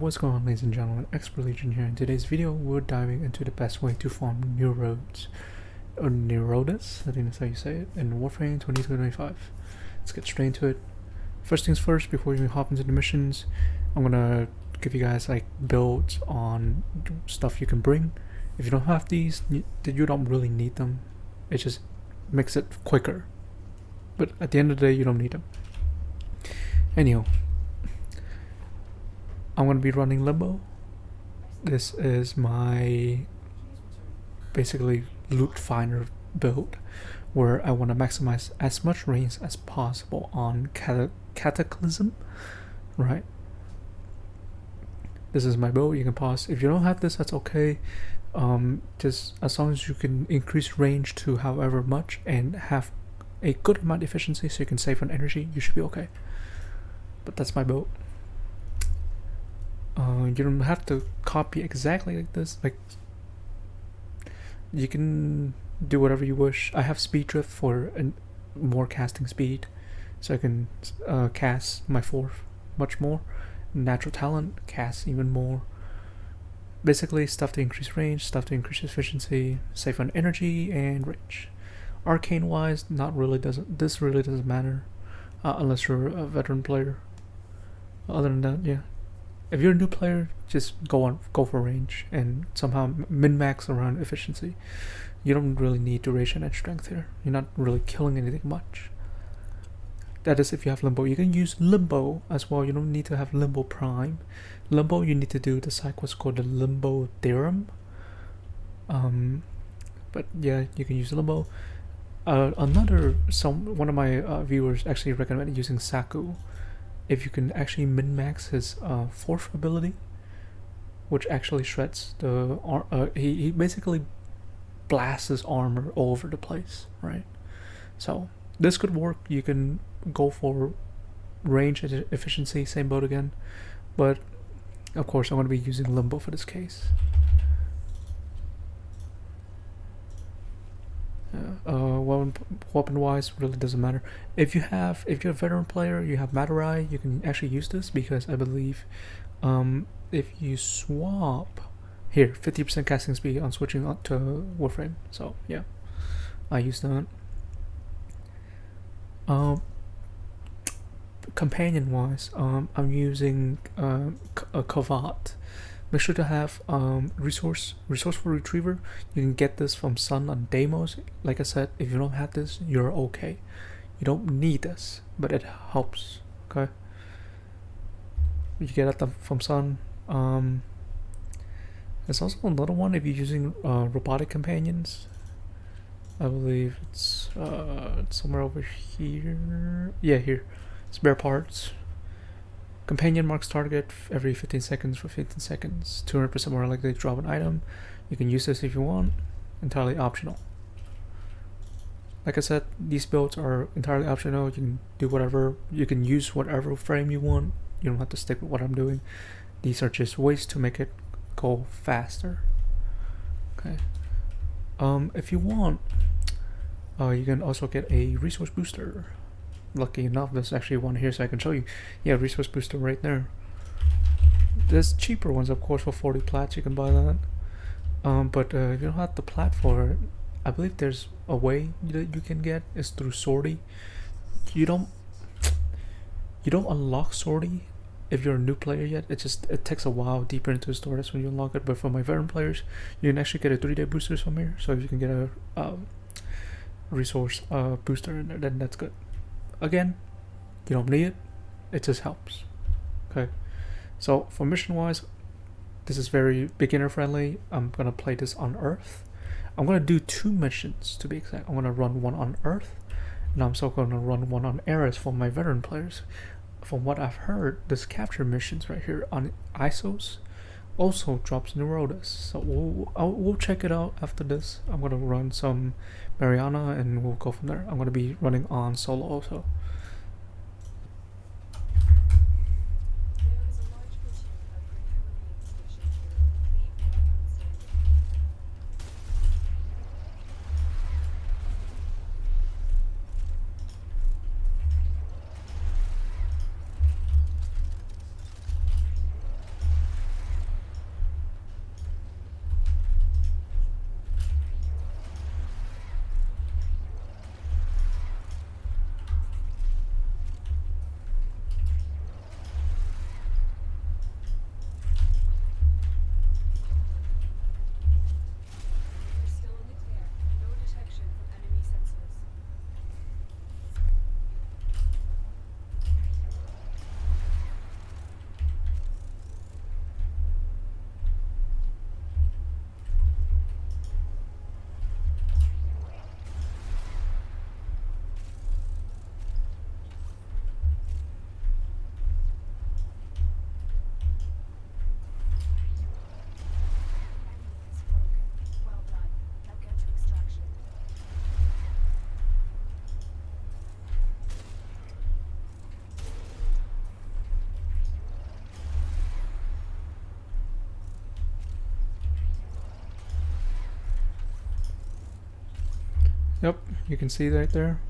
What's going on, ladies and gentlemen, Expert Legion here. In today's video we're diving into the best way to farm Neurodes, or Neurodes, I think that's how you say it, in Warframe 2025. Let's get straight into it. First things first, before we hop into the missions, I'm gonna give you guys like builds on stuff you can bring. If you don't have these, you don't really need them. It just makes it quicker, but at the end of the day you don't need them. Anyhow, I'm going to be running Limbo. This is my basically loot finder build where I want to maximize as much range as possible on Cataclysm, right? This is my build. You can pause. If you don't have this, that's okay. Just as long as you can increase range to however much and have a good amount of efficiency so you can save on energy, you should be okay. But that's my build. You don't have to copy exactly like this. Like, you can do whatever you wish. I have speed drift for more casting speed, so I can cast my fourth much more. Natural talent, cast even more. Basically, stuff to increase range, stuff to increase efficiency, save on energy and range. Arcane wise, this really doesn't matter unless you're a veteran player. Other than that, yeah. If you're a new player, just go for range and somehow min-max around efficiency. You don't really need duration and strength here. You're not really killing anything much. That is if you have Limbo. You can use Limbo as well. You don't need to have Limbo Prime. Limbo, you need to do the side quest called the Limbo Theorem. But yeah, you can use Limbo. One of my viewers actually recommended using Saku. If you can actually min-max his fourth ability, which actually shreds the he basically blasts his armor all over the place, right? So this could work. You can go for range and efficiency, same boat again, but of course I'm going to be using Limbo for this case. Weapon wise really doesn't matter. If you're a veteran player, you have Matarai, you can actually use this because I believe if you swap here 50% casting speed on switching on to Warframe, so yeah, I use that. Companion wise, I'm using a Kavat. Make sure to have resourceful retriever. You can get this from Sun on demos. Like I said, if you don't have this, you're okay. You don't need this, but it helps. Okay. You get it from Sun. There's also another one if you're using robotic companions. I believe it's somewhere over here. Yeah, here. Spare parts. Companion marks target every 15 seconds for 15 seconds. 200% more likely to drop an item. You can use this if you want. Entirely optional. Like I said, these builds are entirely optional. You can do whatever. You can use whatever frame you want. You don't have to stick with what I'm doing. These are just ways to make it go faster. Okay. If you want, you can also get a resource booster. Lucky enough, there's actually one here, so I can show you. Yeah, resource booster right there. There's cheaper ones, of course, for 40 plats. You can buy that. But if you don't have the plat for it, I believe there's a way that you can get is through Sortie. You don't unlock Sortie if you're a new player yet. It takes a while deeper into the store. That's when you unlock it. But for my veteran players, you can actually get a 3-day boosters from here. So if you can get a resource booster in there, then that's good. Again, you don't need it, it just helps. Okay, so for mission wise, this is very beginner friendly. I'm gonna play this on Earth. I'm gonna do 2 missions to be exact. I'm gonna run one on Earth, and I'm also gonna run one on Eris for my veteran players. From what I've heard, this capture missions right here on ISOs also drops Neurodes, so we'll check it out after this. I'm gonna run some Mariana and we'll go from there. I'm gonna be running on solo also. Yep, you can see right there.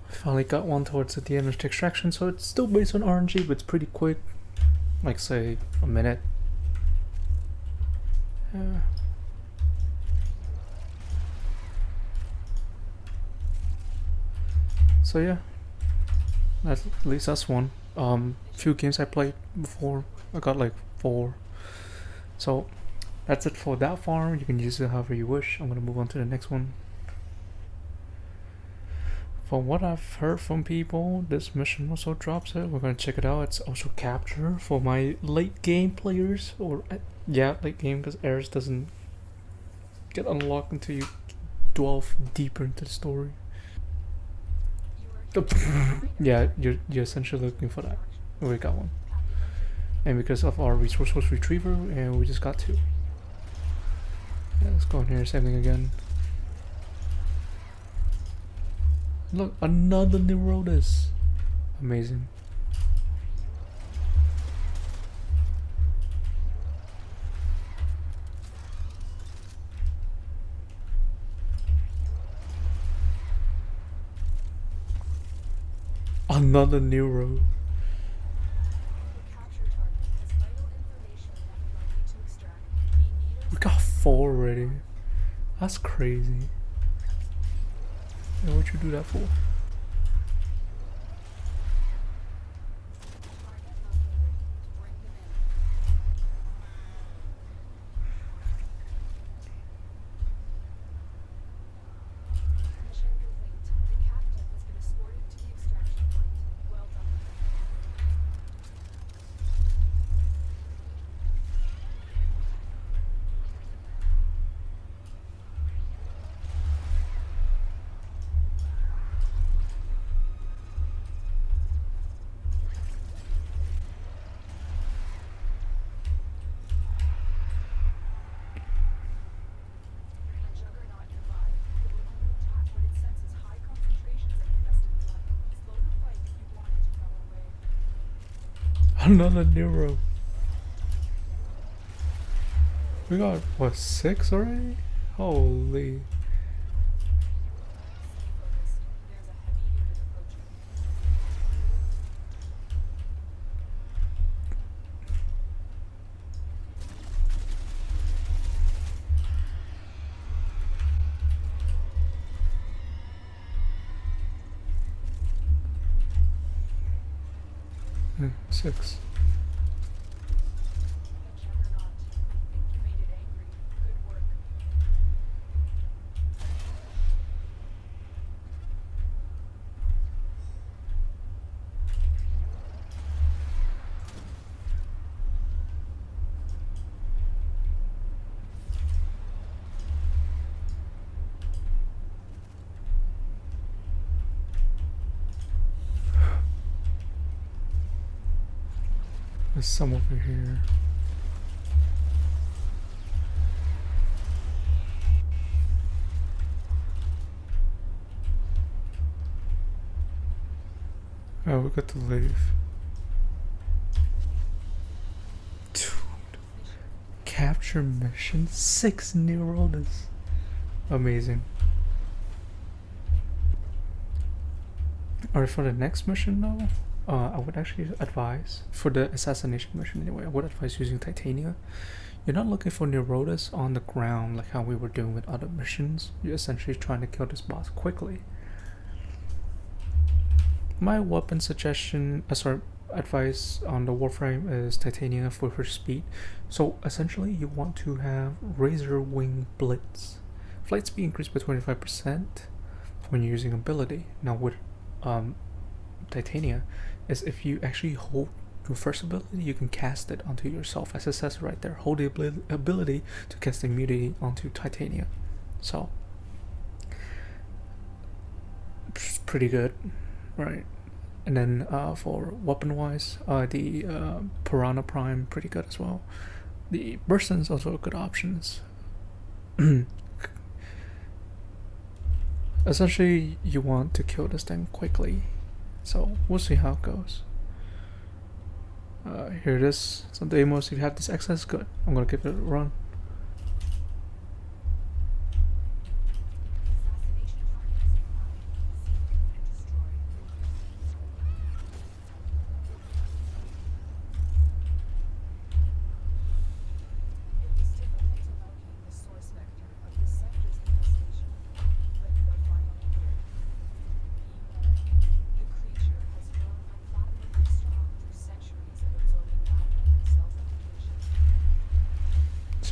I finally got one towards the end of the extraction, so it's still based on RNG, but it's pretty quick. Like say a minute. Yeah. So yeah, at least that's one. Few games I played before, I got like 4. So that's it for that farm. You can use it however you wish. I'm gonna move on to the next one. From what I've heard from people, this mission also drops it. We're gonna check it out. It's also capture for my late game players, or yeah, late game, because Eris doesn't get unlocked until you delve deeper into the story. Yeah, you're essentially looking for that. We got one, and because of our resource retriever, and we just got 2. Yeah, let's go in here, same thing again. Look, another Neurodes. Amazing. Another Neuro. We got 4 already. That's crazy. Yeah, what'd you do that for? Another Neuro. We got, what, 6 already? Holy. Hmm, 6. There's some over here. Oh, we got to leave. Dude. Capture mission, 6 Neurodes. Amazing. Alright, for the next mission though, I would actually advise, for the assassination mission anyway, I would advise using Titania. You're not looking for Neurodes on the ground like how we were doing with other missions. You're essentially trying to kill this boss quickly. My weapon suggestion, advice on the Warframe is Titania for her speed. So essentially you want to have Razor Wing Blitz. Flight speed increased by 25% when you're using ability. Now with Titania, is if you actually hold your first ability, you can cast it onto yourself, as it says right there. Hold the ability to cast immunity onto Titania. So it's pretty good, right? And then for weapon wise, the Piranha Prime, pretty good as well. The Burstons also good options. Essentially you want to kill this thing quickly, so we'll see how it goes. Here it is, some demos. If you have this access, good. I'm gonna give it a run.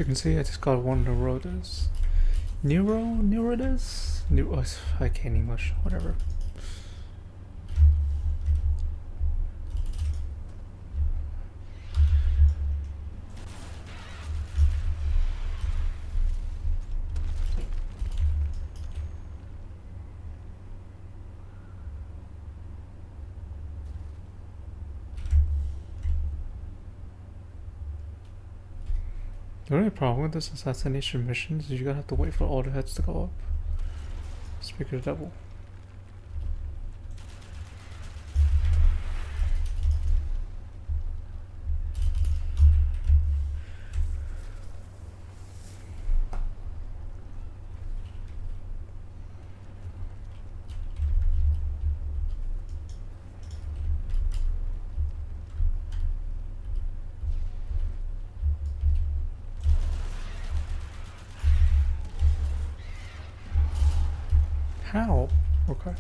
you can see, I just got one Neurodes. Neurodes? I can't English, whatever. The only problem with this assassination mission is you're gonna have to wait for all the heads to go up. Speak of the devil. How? Okay.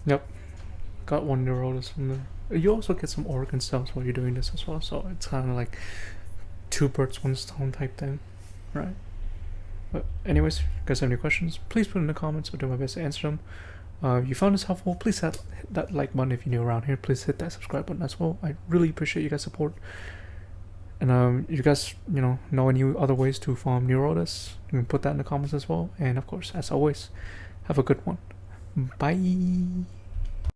Yep. Got one Neurodes from there. You also get some organ cells while you're doing this as well, so it's kind of like two birds, one stone type thing, right? But anyways, if you guys have any questions, please put in the comments. I'll do my best to answer them. If you found this helpful, please hit that like button. If you're new around here, please hit that subscribe button as well. I really appreciate you guys' support. And you guys, know any other ways to farm Neurodes, you can put that in the comments as well. And of course, as always, have a good one. Bye.